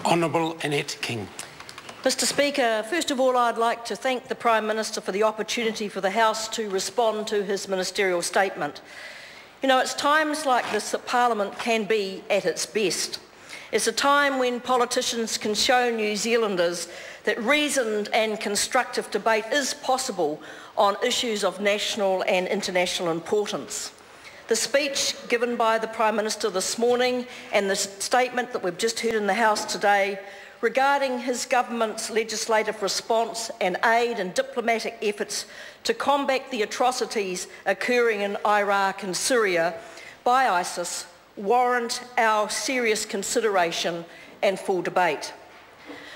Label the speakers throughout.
Speaker 1: Honourable Annette King.
Speaker 2: Mr Speaker, first of all I'd like to thank the Prime Minister for the opportunity for the House to respond to his ministerial statement. You know, it's times like this that Parliament can be at its best. It's a time when politicians can show New Zealanders that reasoned and constructive debate is possible on issues of national and international importance. The speech given by the Prime Minister this morning and the statement that we've just heard in the House today regarding his government's legislative response and aid and diplomatic efforts to combat the atrocities occurring in Iraq and Syria by ISIS warrant our serious consideration and full debate.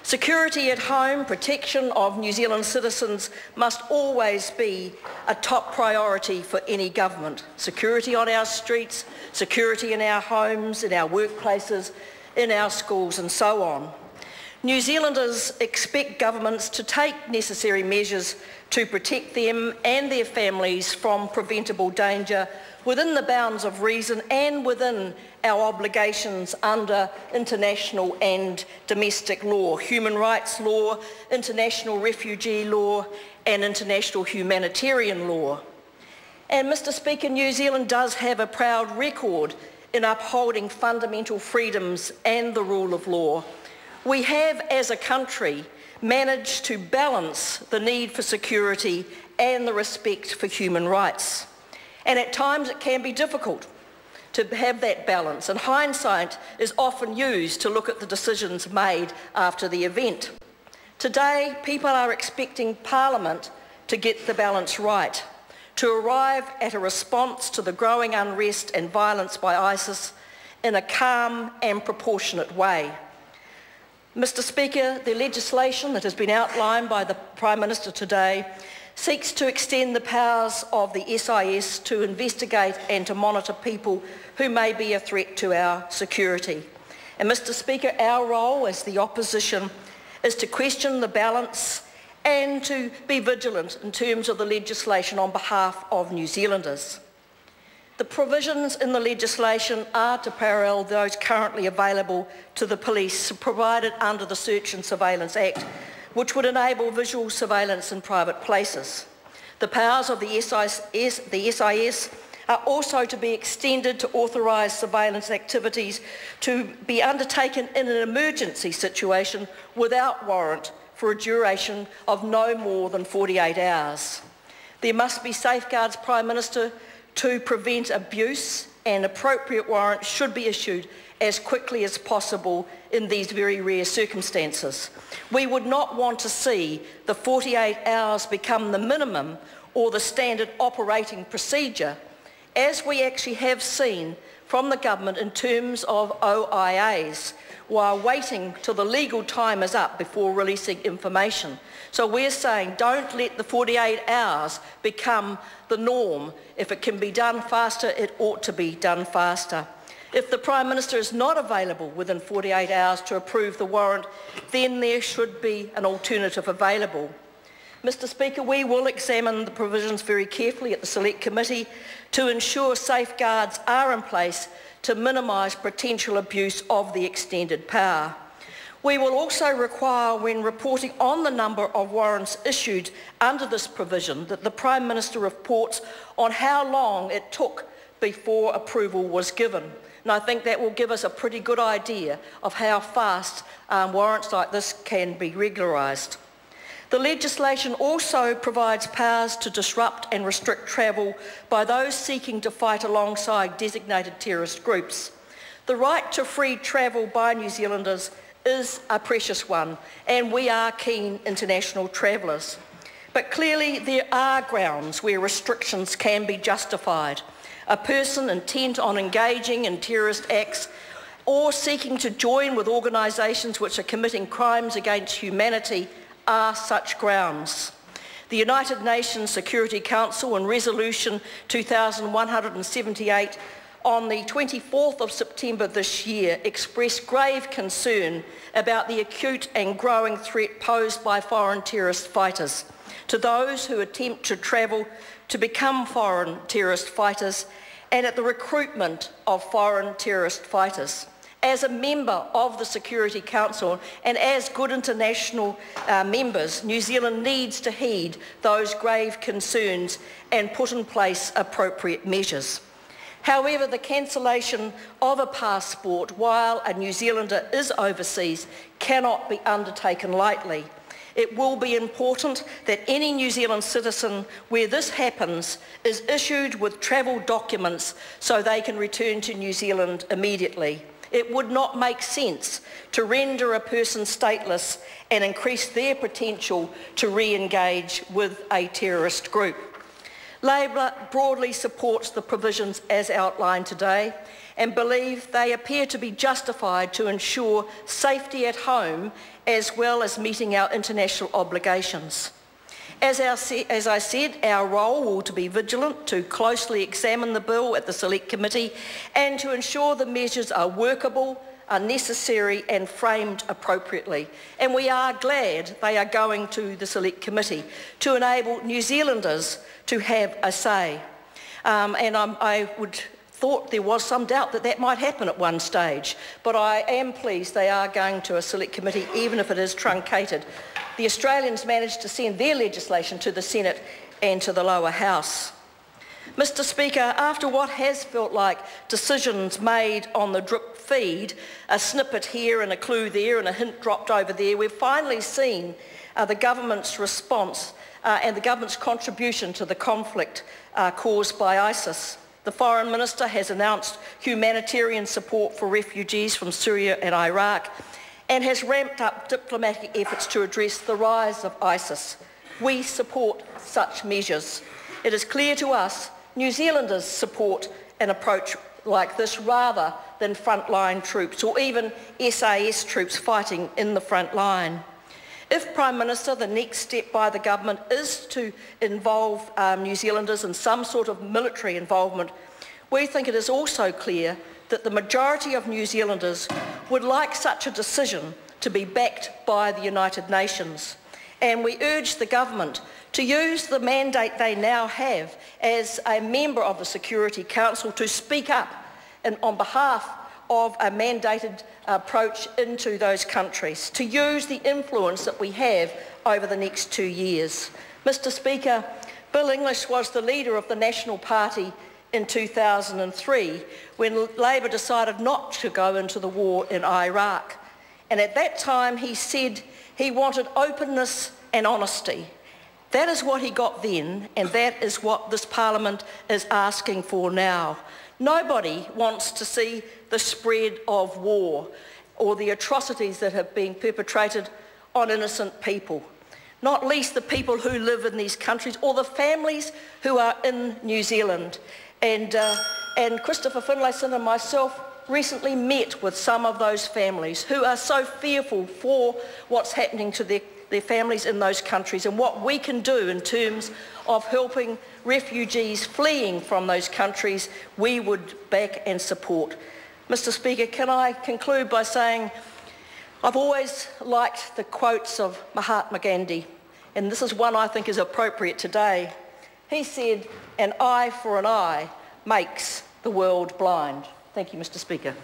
Speaker 2: Security at home, protection of New Zealand citizens must always be a top priority for any government. Security on our streets, security in our homes, in our workplaces, in our schools and so on. New Zealanders expect governments to take necessary measures to protect them and their families from preventable danger within the bounds of reason and within our obligations under international and domestic law, human rights law, international refugee law and international humanitarian law. And Mr Speaker, New Zealand does have a proud record in upholding fundamental freedoms and the rule of law. We have, as a country, managed to balance the need for security and the respect for human rights. And at times it can be difficult to have that balance, and hindsight is often used to look at the decisions made after the event. Today, people are expecting Parliament to get the balance right, to arrive at a response to the growing unrest and violence by ISIS in a calm and proportionate way. Mr Speaker, the legislation that has been outlined by the Prime Minister today seeks to extend the powers of the SIS to investigate and to monitor people who may be a threat to our security. And Mr Speaker, our role as the opposition is to question the balance and to be vigilant in terms of the legislation on behalf of New Zealanders. The provisions in the legislation are to parallel those currently available to the police provided under the Search and Surveillance Act, which would enable visual surveillance in private places. The powers of the SIS are also to be extended to authorise surveillance activities to be undertaken in an emergency situation without warrant for a duration of no more than 48 hours. There must be safeguards, Prime Minister, to prevent abuse, and appropriate warrants should be issued as quickly as possible in these very rare circumstances. We would not want to see the 48 hours become the minimum or the standard operating procedure, as we actually have seen from the government in terms of OIAs, while waiting till the legal time is up before releasing information. So we're saying don't let the 48 hours become the norm. If it can be done faster, it ought to be done faster. If the Prime Minister is not available within 48 hours to approve the warrant, then there should be an alternative available. Mr Speaker, we will examine the provisions very carefully at the Select Committee to ensure safeguards are in place to minimise potential abuse of the extended power. We will also require, when reporting on the number of warrants issued under this provision, that the Prime Minister reports on how long it took before approval was given. And I think that will give us a pretty good idea of how fast warrants like this can be regularised. The legislation also provides powers to disrupt and restrict travel by those seeking to fight alongside designated terrorist groups. The right to free travel by New Zealanders is a precious one, and we are keen international travellers. But clearly there are grounds where restrictions can be justified. A person intent on engaging in terrorist acts or seeking to join with organisations which are committing crimes against humanity are such grounds. The United Nations Security Council in Resolution 2178 on the 24th of September this year expressed grave concern about the acute and growing threat posed by foreign terrorist fighters to those who attempt to travel to become foreign terrorist fighters and at the recruitment of foreign terrorist fighters. As a member of the Security Council and as good international members, New Zealand needs to heed those grave concerns and put in place appropriate measures. However, the cancellation of a passport while a New Zealander is overseas cannot be undertaken lightly. It will be important that any New Zealand citizen where this happens is issued with travel documents so they can return to New Zealand immediately. It would not make sense to render a person stateless and increase their potential to re-engage with a terrorist group. Labor broadly supports the provisions as outlined today and believe they appear to be justified to ensure safety at home as well as meeting our international obligations. As I said, our role will to be vigilant, to closely examine the bill at the Select Committee and to ensure the measures are workable, are necessary and framed appropriately. And we are glad they are going to the Select Committee to enable New Zealanders to have a say. I would thought there was some doubt that that might happen at one stage, but I am pleased they are going to a Select Committee, even if it is truncated. The Australians managed to send their legislation to the Senate and to the lower house. Mr Speaker, after what has felt like decisions made on the drip feed, a snippet here and a clue there and a hint dropped over there, we've finally seen the government's response and the government's contribution to the conflict caused by ISIS. The Foreign Minister has announced humanitarian support for refugees from Syria and Iraq and has ramped up diplomatic efforts to address the rise of ISIS. We support such measures. It is clear to us New Zealanders support an approach like this rather than frontline troops or even SAS troops fighting in the front line. If Prime Minister, the next step by the government is to involve New Zealanders in some sort of military involvement, we think it is also clear that the majority of New Zealanders would like such a decision to be backed by the United Nations. And we urge the government to use the mandate they now have as a member of the Security Council to speak up and on behalf of a mandated approach into those countries, to use the influence that we have over the next 2 years. Mr Speaker, Bill English was the leader of the National Party in 2003 when Labor decided not to go into the war in Iraq. And at that time he said he wanted openness and honesty. That is what he got then, and that is what this Parliament is asking for now. Nobody wants to see the spread of war or the atrocities that have been perpetrated on innocent people, not least the people who live in these countries or the families who are in New Zealand. And Christopher Finlayson and myself recently met with some of those families who are so fearful for what's happening to their families in those countries and what we can do in terms of helping refugees fleeing from those countries, we would back and support. Mr Speaker, can I conclude by saying I've always liked the quotes of Mahatma Gandhi, and this is one I think is appropriate today. He said, "An eye for an eye makes the world blind." Thank you, Mr Speaker.